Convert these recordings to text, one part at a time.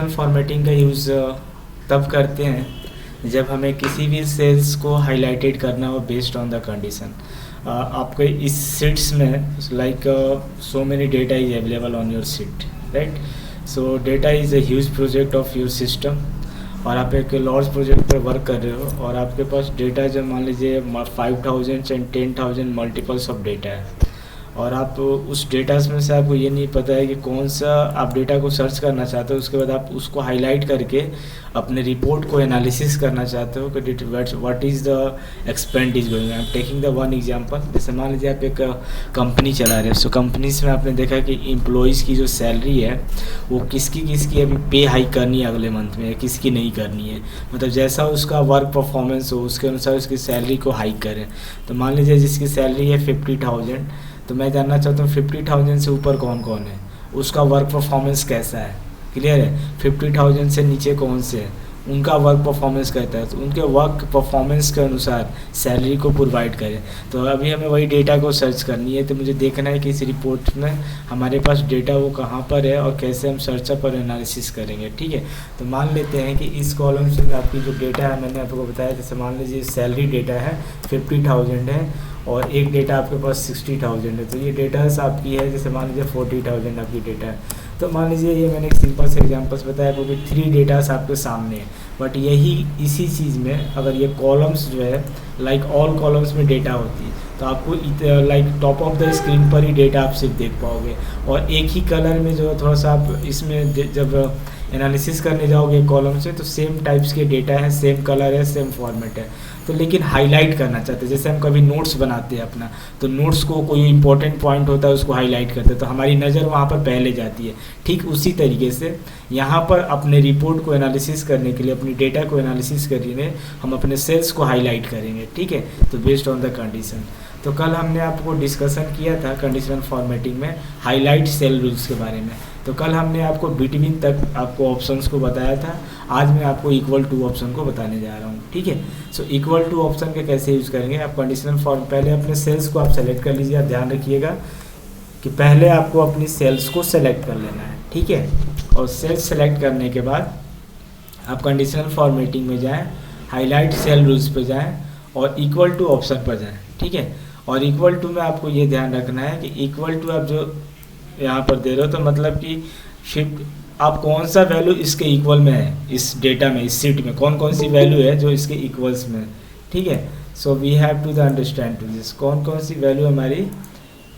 Conditional formatting का use तब करते हैं जब हमें किसी भी सेल्स को हाईलाइटेड करना हो बेस्ड ऑन द कंडीशन। आपके इस सीट्स में like so many data is available on your seat, right. So data is a huge project of your system, और आप एक लार्ज प्रोजेक्ट पर वर्क कर रहे हो और आपके पास डेटा जो मान लीजिए 5000 एंड 10,000 मल्टीपल्स ऑफ डेटा है, और आप उस डेटा में से आपको ये नहीं पता है कि कौन सा आप डेटा को सर्च करना चाहते हो। उसके बाद आप उसको हाईलाइट करके अपने रिपोर्ट को एनालिसिस करना चाहते हो कि what is the expand is going. I am taking the one example, जैसे मान लीजिए आप एक कंपनी चला रहे हो। सो कंपनीज में आपने देखा कि एम्प्लॉयज़ की जो सैलरी है वो किसकी अभी पे हाइक करनी है अगले मंथ में, किसकी नहीं करनी है। मतलब जैसा उसका वर्क परफॉर्मेंस हो उसके अनुसार उसकी सैलरी को हाइक करें। तो मान लीजिए जिसकी सैलरी है 50,000, तो मैं जानना चाहता हूँ 50,000 से ऊपर कौन कौन है, उसका वर्क परफॉर्मेंस कैसा है, क्लियर है। 50,000 से नीचे कौन से है, उनका वर्क परफॉर्मेंस कहता है, तो उनके वर्क परफॉर्मेंस के अनुसार सैलरी को प्रोवाइड करें। तो अभी हमें वही डेटा को सर्च करनी है, तो मुझे देखना है कि इस रिपोर्ट में हमारे पास डेटा वो कहाँ पर है और कैसे हम सर्च पर एनालिसिस करेंगे, ठीक है। तो मान लेते हैं कि इस कॉलम से आपकी जो डेटा है मैंने आपको बताया, जैसे मान लीजिए सैलरी डेटा है 50,000 है और एक डेटा आपके पास 60,000 है। तो ये डेटा आपकी है, जैसे मान लीजिए 40,000 आपकी डेटा है। तो मान लीजिए ये मैंने एक सिंपल से एग्जांपल्स बताया, वो भी 3 डेटास आपके सामने है। बट यही इसी चीज़ में अगर ये कॉलम्स जो है लाइक ऑल कॉलम्स में डेटा होती है, तो आपको like top of the screen पर ही डेटा आप सिर्फ देख पाओगे, और एक ही कलर में जो है थोड़ा सा आप इसमें जब एनालिसिस करने जाओगे कॉलम से, तो सेम टाइप्स के डेटा है, सेम कलर है, सेम फॉर्मेट है। तो लेकिन हाईलाइट करना चाहते हैं, जैसे हम कभी नोट्स बनाते हैं अपना, तो नोट्स को कोई इंपॉर्टेंट पॉइंट होता है उसको हाईलाइट करते हैं, तो हमारी नज़र वहाँ पर पहले जाती है। ठीक उसी तरीके से यहाँ पर अपने रिपोर्ट को एनालिसिस करने के लिए, अपनी डेटा को एनालिसिस करने हम अपने सेल्स को हाईलाइट करेंगे, ठीक है। तो बेस्ड ऑन द कंडीशन, तो कल हमने आपको डिस्कशन किया था कंडीशनल फॉर्मेटिंग में हाईलाइट सेल रूल्स के बारे में। तो कल हमने आपको बिटवीन तक आपको ऑप्शंस को बताया था, आज मैं आपको इक्वल टू ऑप्शन को बताने जा रहा हूँ, ठीक है। सो इक्वल टू ऑप्शन के कैसे यूज़ करेंगे आप कंडीशनल फॉर्म, पहले अपने सेल्स को आप सेलेक्ट कर लीजिए। आप ध्यान रखिएगा कि पहले आपको अपनी सेल्स को सेलेक्ट कर लेना है, ठीक है। और सेल्स सेलेक्ट करने के बाद आप कंडीशनल फॉर्मेटिंग में जाएँ, हाईलाइट सेल रूल्स पर जाएँ और इक्वल टू ऑप्शन पर जाएँ, ठीक है। और इक्वल टू में आपको ये ध्यान रखना है कि इक्वल टू आप जो यहाँ पर दे रहे हो, तो मतलब कि शिफ्ट आप कौन सा वैल्यू इसके इक्वल में है, इस डेटा में, इस सीट में कौन कौन सी वैल्यू है जो इसके इक्वल्स में, ठीक है। So we have to the understand to this, कौन कौन सी वैल्यू हमारी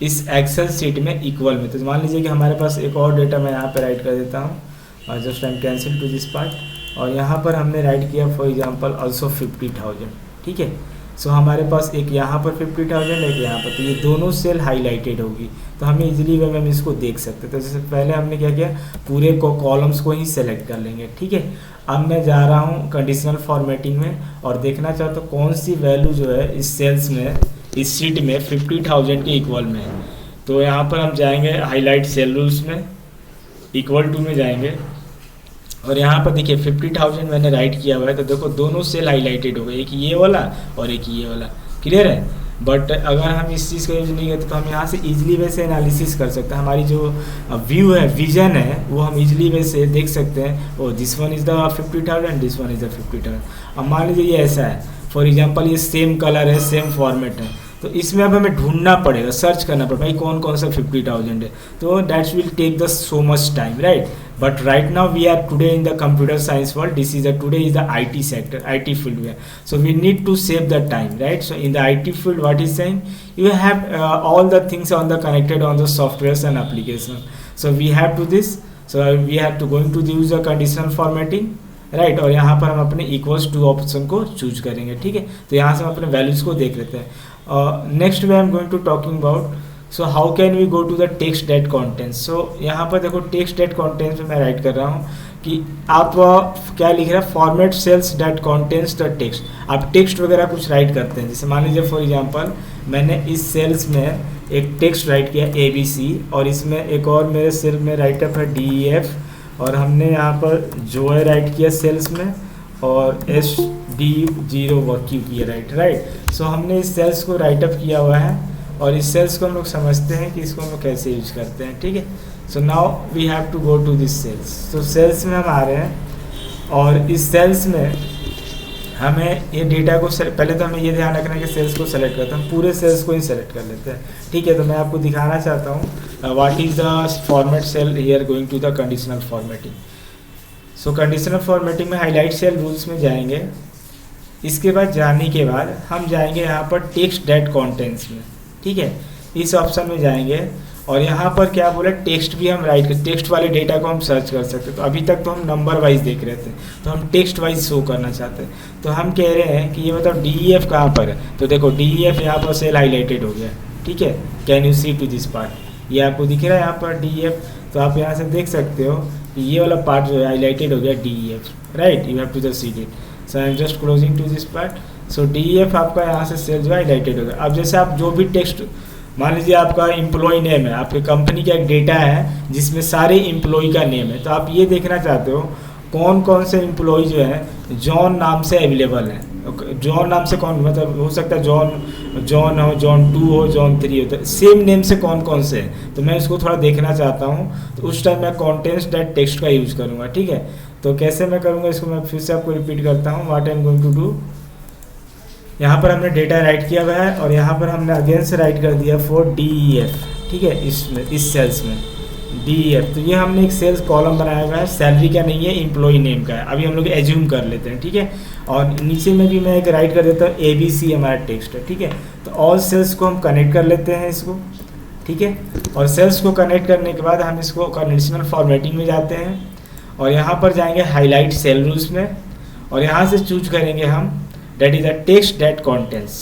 इस एक्सेल सीट में इक्वल में। तो मान लीजिए कि हमारे पास एक और डेटा मैं यहाँ पर राइट कर देता हूँ, और just I am cancel to this part, और यहाँ पर हमने राइट किया फॉर एग्जाम्पल ऑल्सो 50,000, ठीक है। सो हमारे पास एक यहाँ पर 50,000 एक यहाँ पर, तो ये दोनों सेल हाईलाइटेड होगी, तो हमें इजीली वे हम इसको देख सकते हैं। तो जैसे पहले हमने क्या किया, पूरे कॉलम्स को ही सेलेक्ट कर लेंगे, ठीक है। अब मैं जा रहा हूँ कंडीशनल फॉर्मेटिंग में और देखना चाहता हूँ कौन सी वैल्यू जो है इस सेल्स में, इस सीट में 50,000 के इक्वल में है। तो यहाँ पर हम जाएंगे हाईलाइट सेल रूल्स में, इक्वल टू में जाएंगे, और यहाँ पर देखिए 50,000 मैंने राइट किया हुआ है, तो देखो दोनों सेल हाईलाइटेड हो गए, एक ये वाला और एक ये वाला, क्लियर है। बट अगर हम इस चीज़ का यूज नहीं करते तो हम यहाँ से इजीली वैसे एनालिसिस कर सकते हैं। हमारी जो व्यू है, विजन है, वो हम इजीली वैसे देख सकते हैं, oh this one is the 50,000, this one is the 50,000। अब मान लीजिए ये ऐसा है, फॉर एग्जांपल ये सेम कलर है, सेम फॉर्मेट है, तो इसमें अब हमें ढूंढना पड़ेगा, सर्च करना पड़ेगा भाई कौन कौन सा 50,000 है। तो that's will take the so much time, right. But right now we are today in the computer science world. Today is the IT sector, IT field where. So we need to save the time, right? So in the IT field, what is saying, you have all the things on the connected on the softwares and applications. So we have to this. So we have to going to use the conditional formatting, right. और यहाँ पर हम अपने equals to option को choose करेंगे, ठीक है। तो यहाँ से हम अपने वैल्यूज़ को देख लेते हैं। Next way I am going to talking about, so how can we go to the text date contents. So यहाँ पर देखो टेक्स्ट डेट कॉन्टेंट्स में मैं राइट कर रहा हूँ कि आप क्या लिख रहे हैं, format cells that contents the text. आप टेक्स्ट वगैरह कुछ राइट करते हैं, जैसे मान लीजिए फॉर एग्जांपल मैंने इस सेल्स में एक टेक्स्ट राइट किया ABC, और इसमें एक और मेरे सेल में राइटअप है DEF, और हमने यहाँ पर जो है राइट किया सेल्स में, और SD0 किया राइट। सो हमने इस सेल्स को राइटअप किया हुआ है, और इस सेल्स को हम लोग समझते हैं कि इसको हम लोग कैसे यूज करते हैं, ठीक है। So now we have to go to this cells. तो सेल्स में हम आ रहे हैं और इस सेल्स में हमें ये डेटा को पहले तो हमें ये ध्यान रखना है कि सेल्स को सेलेक्ट करते हैं, हम पूरे सेल्स को ही सेलेक्ट कर लेते हैं। ठीक है, तो मैं आपको दिखाना चाहता हूँ what is the format cell here going to the conditional formatting. So conditional formatting में हाईलाइट सेल रूल्स में जाएंगे। इसके बाद जाने के बाद हम जाएंगे यहाँ पर टेक्स्ट डेट कॉन्टेंट्स में। ठीक है, इस ऑप्शन में जाएंगे और यहाँ पर क्या बोला, टेक्स्ट भी हम राइट कर, टेक्स्ट वाले डेटा को हम सर्च कर सकते हैं। तो अभी तक तो हम नंबर वाइज देख रहे थे, तो हम टेक्स्ट वाइज शो करना चाहते हैं। तो हम कह रहे हैं कि ये मतलब DEF कहाँ पर है, तो देखो DEF यहाँ पर सेल हाईलाइटेड हो गया। ठीक है, can you see to this part, ये आपको दिख रहा है यहाँ पर DEF। तो आप यहाँ से देख सकते हो कि ये वाला पार्ट जो है हाईलाइटेड हो गया DEF, right, you have to just see it. So I am just closing to this part. So DEF आपका यहाँ से सेल जो है हाईलाइटेड हो गया। अब जैसे आप जो भी टेक्स्ट, मान लीजिए आपका एम्प्लॉय नेम है, आपके कंपनी का एक डेटा है जिसमें सारे एम्प्लॉय का नेम है, तो आप ये देखना चाहते हो कौन कौन से एम्प्लॉय जो है जॉन नाम से अवेलेबल हैं। जॉन नाम से कौन, मतलब हो सकता है जॉन हो, जॉन 2 हो, जॉन 3 हो, तो सेम नेम से कौन कौन से हैं, तो मैं इसको थोड़ा देखना चाहता हूँ। तो उस टाइम मैं कॉन्टेंट्स डेट टेक्स्ट का यूज़ करूँगा। ठीक है, तो कैसे मैं करूँगा इसको मैं फिर से आपको रिपीट करता हूँ। What I am going to do, यहाँ पर हमने डेटा राइट किया हुआ है और यहाँ पर हमने अगेन से राइट कर दिया फॉर DEF। ठीक है, इसमें इस सेल्स में DEF, तो ये हमने एक सेल्स कॉलम बनाया हुआ है, सैलरी का नहीं है, एम्प्लॉय नेम का है। अभी हम लोग एज्यूम कर लेते हैं। ठीक है, और नीचे में भी मैं एक राइट कर देता हूँ ABC हमारा टेक्स्ट है। ठीक है, तो ऑल सेल्स को हम कनेक्ट कर लेते हैं इसको। ठीक है, और सेल्स को कनेक्ट करने के बाद हम इसको कंडीशनल फॉर्मेटिंग में जाते हैं और यहाँ पर जाएंगे हाईलाइट सेल रूल्स में और यहाँ से चूज करेंगे हम that is the text date contents.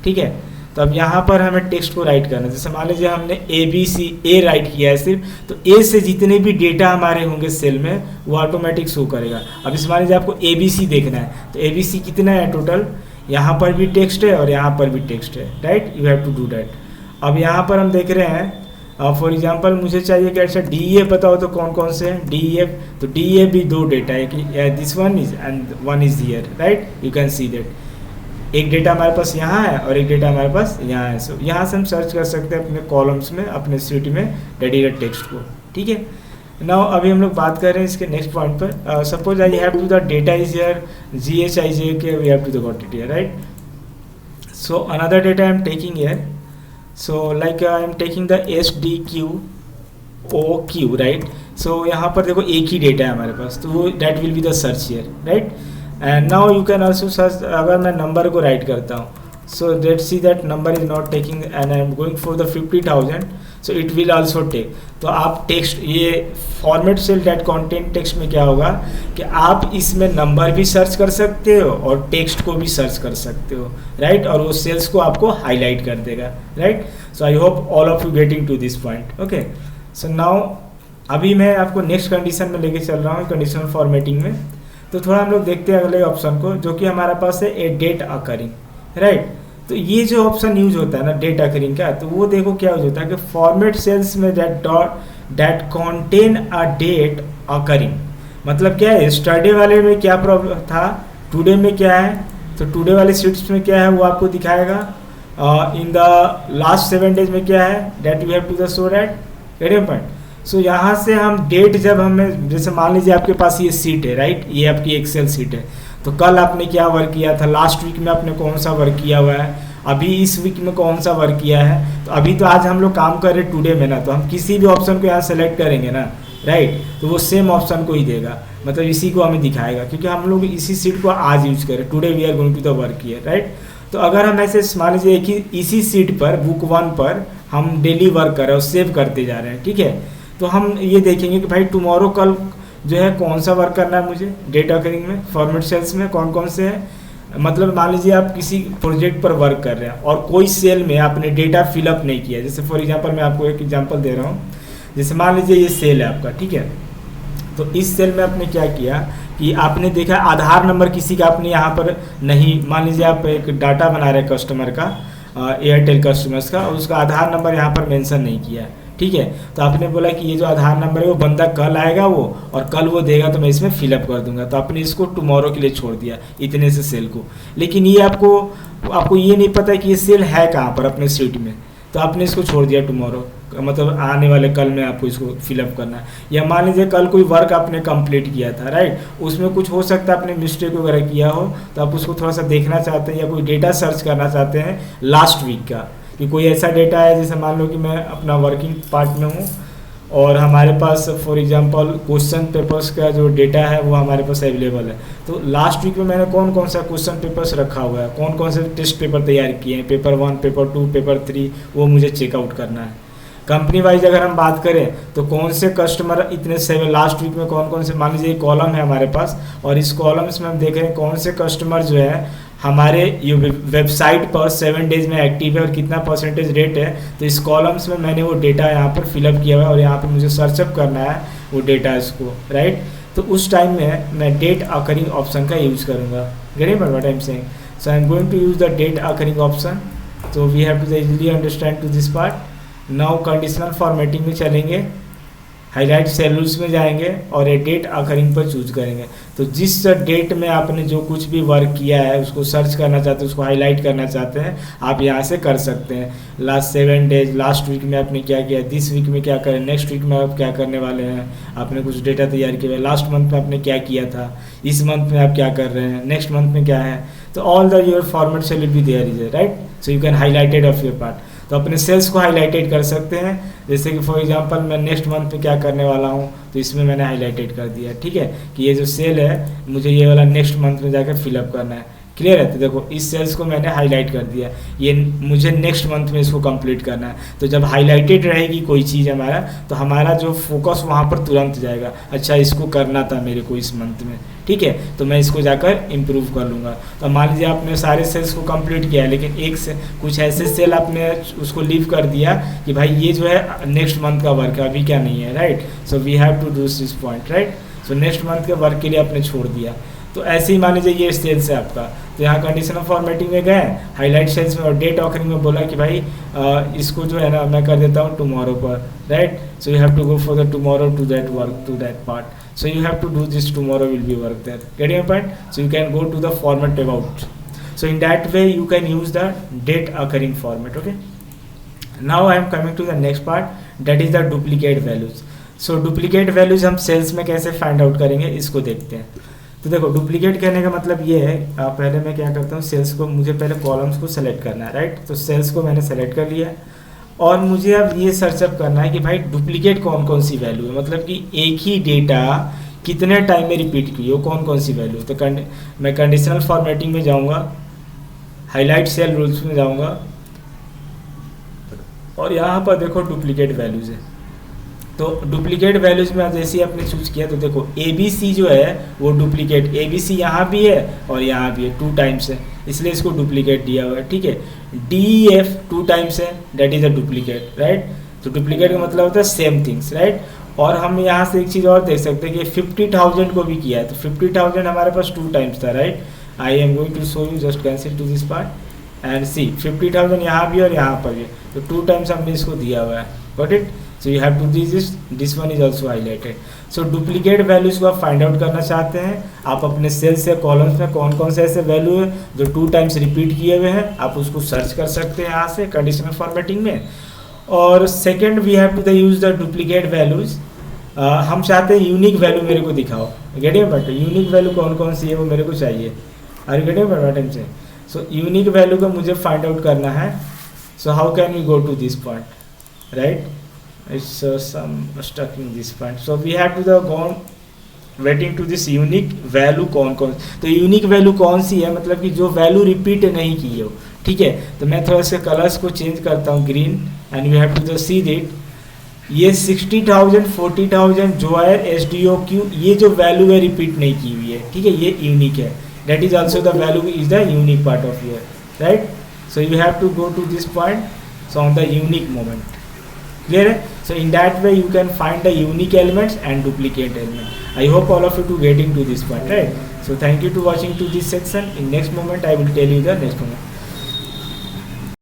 ठीक है, तो अब यहाँ पर हमें टेक्स्ट को राइट करना है। जैसे मान लीजिए हमने ABC A राइट किया है सिर्फ, तो A से जितने भी डेटा हमारे होंगे सेल में वो ऑटोमेटिक शो करेगा। अब इस मान लीजिए आपको ABC देखना है, तो ABC कितना है टोटल, यहाँ पर भी टेक्स्ट है और यहाँ पर भी टेक्स्ट है, right, you have to do that. अब यहाँ पर हम देख रहे हैं फॉर एग्जांपल मुझे चाहिए कि अच्छा DEF बताओ तो कौन कौन से हैं DEF, तो DEF भी 2 डेटा है कि this one is and one is here, right, you can see that. एक डेटा हमारे पास यहाँ है और एक डेटा हमारे पास यहाँ है। सो यहाँ से हम सर्च कर सकते हैं अपने कॉलम्स में, अपने शीट में डेडिकेटेड टेक्स्ट को। ठीक है, नाउ अभी हम लोग बात कर रहे हैं इसके नेक्स्ट पॉइंट पर। Suppose I have to the data is here GHIJK, we have to the got it here, right. So another data I am taking here, so like I am taking the SDQOQ, right। so यहाँ पर देखो एक ही data है हमारे पास, तो that will be the search here, right। and now you can also search, अगर मैं number को राइट करता हूँ, so let's see that number is not taking and I am going for the 50,000, so it will also take। तो आप text, ये format cell that content text में क्या होगा कि आप इसमें नंबर भी सर्च कर सकते हो और टेक्स्ट को भी सर्च कर सकते हो, राइट, और वो सेल्स को आपको हाईलाइट कर देगा, right. So I hope all of you getting to this point, okay. So now अभी मैं आपको नेक्स्ट कंडीशन में लेके चल रहा हूँ, कंडीशनल फॉर्मेटिंग में। तो थोड़ा हम लोग देखते हैं अगले ऑप्शन को, जो कि हमारे पास है ए डेट अकरिंग, राइट। तो ये जो ऑप्शन यूज होता है ना डेट अकरिंग का, तो वो देखो क्या यूज होता है कि फॉर्मेट सेल्स में that contain a date occurring, मतलब क्या है, स्टरडे वाले में क्या प्रॉब्लम था, टुडे में क्या है, तो टुडे वाले शीट्स में क्या है वो आपको दिखाएगा। इन द लास्ट 7 डेज में क्या है, that you have to the show that, get point. So यहाँ से हम डेट, जब हमें जैसे मान लीजिए आपके पास ये सीट है, राइट, ये आपकी एक्सेल सीट है, तो कल आपने क्या वर्क किया था, लास्ट वीक में आपने कौन सा वर्क किया हुआ है, अभी इस वीक में कौन सा वर्क किया है। तो अभी तो आज हम लोग काम कर रहे हैं टुडे में ना, तो हम किसी भी ऑप्शन को यहाँ सेलेक्ट करेंगे ना, राइट, तो वो सेम ऑप्शन को ही देगा, मतलब इसी को हमें दिखाएगा, क्योंकि हम लोग इसी सीट को आज यूज करें, today we are going to the work here, right. तो अगर हम ऐसे मान लीजिए एक ही इसी सीट पर बुक 1 पर हम डेली वर्क कर रहे हैं और सेव करते जा रहे हैं, ठीक है, तो हम ये देखेंगे कि भाई टुमारो कल जो है कौन सा वर्क करना है मुझे डेटा करिंग में, फॉर्मेट सेल्स में कौन कौन से हैं। मतलब मान लीजिए आप किसी प्रोजेक्ट पर वर्क कर रहे हैं और कोई सेल में आपने डेटा फिलअप नहीं किया, जैसे फॉर एग्जांपल मैं आपको एक एग्जांपल दे रहा हूँ, जैसे मान लीजिए ये सेल है आपका, ठीक है, तो इस सेल में आपने क्या किया कि आपने देखा आधार नंबर किसी का आपने यहाँ पर नहीं, मान लीजिए आप एक डाटा बना रहे कस्टमर का, एयरटेल कस्टमर्स का, और उसका आधार नंबर यहाँ पर मेंशन नहीं किया है, ठीक है। तो आपने बोला कि ये जो आधार नंबर है वो बंदा कल आएगा वो, और कल वो देगा तो मैं इसमें फिलअप कर दूंगा, तो आपने इसको टुमारो के लिए छोड़ दिया इतने से सेल को। लेकिन ये आपको ये नहीं पता कि ये सेल है कहाँ पर अपने शीट में, तो आपने इसको छोड़ दिया टुमारो, मतलब आने वाले कल में आपको इसको फिलअप करना है। या मान लीजिए कल कोई वर्क आपने कंप्लीट किया था, राइट, उसमें कुछ हो सकता है आपने मिस्टेक वगैरह किया हो, तो आप उसको थोड़ा सा देखना चाहते हैं या कोई डेटा सर्च करना चाहते हैं लास्ट वीक का, कि कोई ऐसा डेटा है, जैसे मान लो कि मैं अपना वर्किंग पार्ट में हूँ और हमारे पास फॉर एग्जांपल क्वेश्चन पेपर्स का जो डेटा है वो हमारे पास अवेलेबल है। तो लास्ट वीक में मैंने कौन कौन सा क्वेश्चन पेपर्स रखा हुआ है, कौन कौन से टेस्ट पेपर तैयार किए हैं, पेपर 1, पेपर 2, पेपर 3, वो मुझे चेकआउट करना है। कंपनी वाइज अगर हम बात करें तो कौन से कस्टमर इतने सेवन लास्ट वीक में कौन कौन से, मान लीजिए कॉलम है हमारे पास और इस कॉलम्स में हम देख रहे हैं कौन से कस्टमर जो है हमारे ये वेबसाइट पर 7 डेज में एक्टिव है और कितना परसेंटेज रेट है। तो इस कॉलम्स में मैंने वो डेटा यहाँ पर फिलअप किया हुआ है और यहाँ पर मुझे सर्चअप करना है वो डेटा इसको, राइट। तो उस टाइम में मैं डेट अकरिंग ऑप्शन का यूज़ करूँगा। Get what I am saying? So I am going to use the date occurring option. तो we have to easily understand to this part. Now conditional formatting में चलेंगे, highlight cell rules में जाएंगे और ये date occurring पर choose करेंगे। तो जिस डेट में आपने जो कुछ भी वर्क किया है उसको सर्च करना चाहते हैं, उसको हाईलाइट करना चाहते हैं, आप यहाँ से कर सकते हैं। लास्ट 7 डेज, लास्ट वीक में आपने क्या किया, दिस वीक में क्या करें, नेक्स्ट वीक में आप क्या करने वाले हैं, आपने कुछ डेटा तैयार किया है, लास्ट मंथ में आपने क्या किया था, इस मंथ में आप क्या कर रहे हैं, नेक्स्ट मंथ में क्या है। तो all the your format cell will be there is, right. So you can highlighted of your part. तो अपने सेल्स को हाईलाइटेड कर सकते हैं, जैसे कि फॉर एग्जांपल मैं नेक्स्ट मंथ में क्या करने वाला हूँ तो इसमें मैंने हाईलाइटेड कर दिया, ठीक है, कि ये जो सेल है मुझे ये वाला नेक्स्ट मंथ में जाकर फिलअप करना है। क्लियर है? तो देखो इस सेल्स को मैंने हाईलाइट कर दिया, ये मुझे नेक्स्ट मंथ में इसको कंप्लीट करना है। तो जब हाईलाइटेड रहेगी कोई चीज़ हमारा, तो हमारा जो फोकस वहाँ पर तुरंत जाएगा, अच्छा इसको करना था मेरे को इस मंथ में, ठीक है, तो मैं इसको जाकर इम्प्रूव कर लूँगा। तो मान लीजिए आपने सारे सेल्स को कंप्लीट किया है, लेकिन एक से कुछ ऐसे सेल आपने उसको लीव कर दिया कि भाई ये जो है नेक्स्ट मंथ का वर्क है, अभी क्या नहीं है, right. So we have to do this point, right. So next month के वर्क के लिए आपने छोड़ दिया। तो ऐसे ही मान लीजिए ये सेल्स है आपका, तो यहाँ कंडीशनल फॉर्मेटिंग में गए, हाईलाइट सेल्स में और डेट ऑकरिंग में बोला कि भाई इसको जो है ना मैं कर देता हूँ टुमारो पर, right. So you have to go for the tomorrow to that work, to that part. So you have to do this, tomorrow will be work there. Getting your point? So you can go to the format about. So in that way you can use the date occurring format. Okay. Now I am coming to the next part, that is the duplicate values. So duplicate values हम sales में कैसे find out करेंगे इसको देखते हैं। तो देखो duplicate कहने का मतलब ये है, पहले मैं क्या करता हूँ, सेल्स को मुझे पहले कॉलम्स को सेलेक्ट करना है, राइट। तो सेल्स को मैंने सेलेक्ट कर लिया और मुझे अब ये सर्चअप करना है कि भाई डुप्लीकेट कौन कौन सी वैल्यू है, मतलब कि एक ही डेटा कितने टाइम में रिपीट की हो, कौन कौन सी वैल्यू। तो मैं कंडीशनल फॉर्मेटिंग में जाऊंगा, हाईलाइट सेल रूल्स में जाऊंगा और यहाँ पर देखो डुप्लीकेट वैल्यूज है। तो डुप्लीकेट वैल्यूज में जैसे ही आपने चूज किया तो देखो ABC जो है वो डुप्लीकेट, ABC यहाँ भी है और यहाँ भी है, 2 टाइम्स है, इसलिए इसको डुप्लीकेट दिया हुआ है, ठीक है। DEF 2 टाइम्स है, that is a duplicate, right. तो डुप्लीकेट का मतलब होता है सेम थिंग्स, राइट। और हम यहाँ से एक चीज़ और देख सकते हैं कि 50,000 को भी किया है, तो 50,000 हमारे पास 2 टाइम्स था, right. I am going to show you, just cancel to this part and see 50,000 यहाँ भी और यहाँ पर भी, तो 2 टाइम्स हमने इसको दिया हुआ है, got it. So you have to do this one is also highlighted. So duplicate values को आप फाइंड आउट करना चाहते हैं, आप अपने सेल्स या कॉलम्स में कौन कौन से ऐसे वैल्यू है जो 2 टाइम्स रिपीट किए हुए हैं, आप उसको सर्च कर सकते हैं यहाँ से कंडीशनल फॉर्मेटिंग में। और second we have to use the duplicate values. हम चाहते हैं यूनिक वैल्यू मेरे को दिखाओ, get it, but unique value कौन कौन सी है वो मेरे को चाहिए, are you getting what I am saying. So unique value को मुझे फाइंड आउट करना है। सो how can we go to this point, right. It's some stuck in this point. So we have to the gone waiting to this unique value कौन तो unique value कौन सी है, मतलब कि जो वैल्यू रिपीट नहीं की हो, ठीक है। तो मैं थोड़ा सा कलर्स को चेंज करता हूँ, green, and we have to the see that ये 60,000 40,000 जोयर SDOQ ये जो वैल्यू है रिपीट नहीं की हुई है, ठीक है, ये यूनिक है, that is also the value is the unique part of your, right. So you have to go to this point, so on the unique moment, clear है। So in that way you can find the unique elements and duplicate element. I hope all of you to getting to this point, right? So thank you to watching to this section. In next moment I will tell you the next moment.